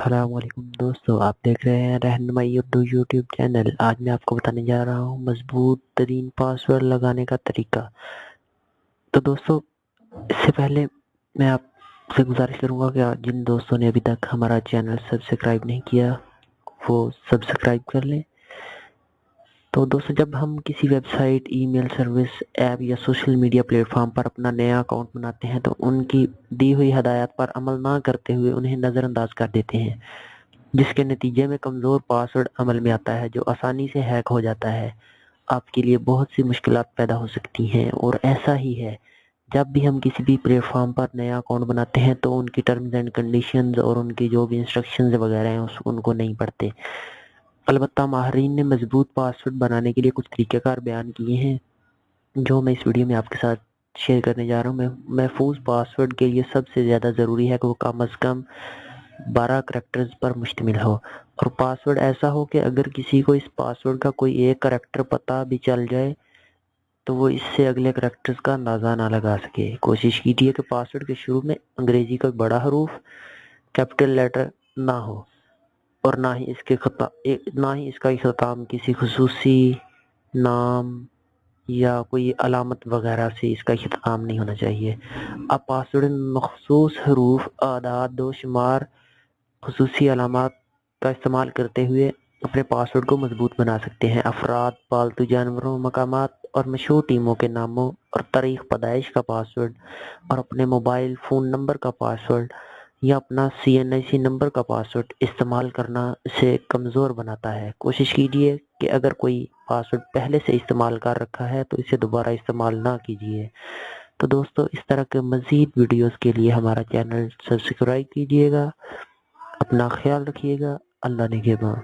السلام علیکم دوستو، آپ دیکھ رہے ہیں رہنمائی اردو یوٹیوب چینل۔ آج میں آپ کو بتانے جا رہا ہوں مضبوط ترین پاسورڈ لگانے کا طریقہ۔ تو دوستو، اس سے پہلے میں آپ سے گزارش کروں گا کہ جن دوستوں نے ابھی تک ہمارا چینل سبسکرائب نہیں کیا وہ سبسکرائب کر لیں۔ تو دوستو، جب ہم کسی ویب سائٹ، ای میل سروس، ایپ یا سوشل میڈیا پلیٹ فارم پر اپنا نیا اکاؤنٹ بناتے ہیں تو ان کی دی ہوئی ہدایات پر عمل نہ کرتے ہوئے انہیں نظر انداز کر دیتے ہیں، جس کے نتیجے میں کمزور پاسورڈ عمل میں آتا ہے جو آسانی سے ہیک ہو جاتا ہے۔ آپ کے لیے بہت سی مشکلات پیدا ہو سکتی ہیں، اور ایسا ہی ہے جب بھی ہم کسی بھی پلیٹ فارم پر نیا اکاؤنٹ بناتے ہیں تو ان کی ٹرمز اینڈ کنڈیشنز اور ان کی جو بھی انسٹرکشنز وغیرہ ہیں ان کو نہیں پڑھتے۔ البتہ ماہرین نے مضبوط پاسورڈ بنانے کے لیے کچھ طریقہ کار بیان کیے ہیں جو میں اس ویڈیو میں آپ کے ساتھ شیئر کرنے جا رہا ہوں۔ محفوظ پاسورڈ کے لیے سب سے زیادہ ضروری ہے کہ وہ کم از کم 12 کریکٹرز پر مشتمل ہو، اور پاسورڈ ایسا ہو کہ اگر کسی کو اس پاسورڈ کا کوئی ایک کریکٹر پتہ بھی چل جائے تو وہ اس سے اگلے کریکٹرز کا اندازہ نہ لگا سکے۔ کوشش کیجیے کہ پاسورڈ کے شروع میں انگریزی کا بڑا حروف، کیپٹل لیٹر نہ ہو، اور نہ ہی اس کا اختتام کسی خصوصی نام یا کوئی علامت وغیرہ سے اس کا اختتام نہیں ہونا چاہیے۔ آپ پاسورڈ میں مخصوص حروف، اعداد و شمار، خصوصی علامات کا استعمال کرتے ہوئے اپنے پاسورڈ کو مضبوط بنا سکتے ہیں۔ افراد، پالتو جانوروں، مقامات اور مشہور ٹیموں کے ناموں اور تاریخ پیدائش کا پاسورڈ، اور اپنے موبائل فون نمبر کا پاسورڈ یا اپنا CNIC نمبر کا پاسورڈ استعمال کرنا اسے کمزور بناتا ہے۔ کوشش کیجیے کہ اگر کوئی پاسورڈ پہلے سے استعمال کر رکھا ہے تو اسے دوبارہ استعمال نہ کیجیے۔ تو دوستو، اس طرح کے مزید ویڈیوز کے لیے ہمارا چینل سبسکرائب کیجیے گا۔ اپنا خیال رکھیے گا۔ اللہ نگہباں۔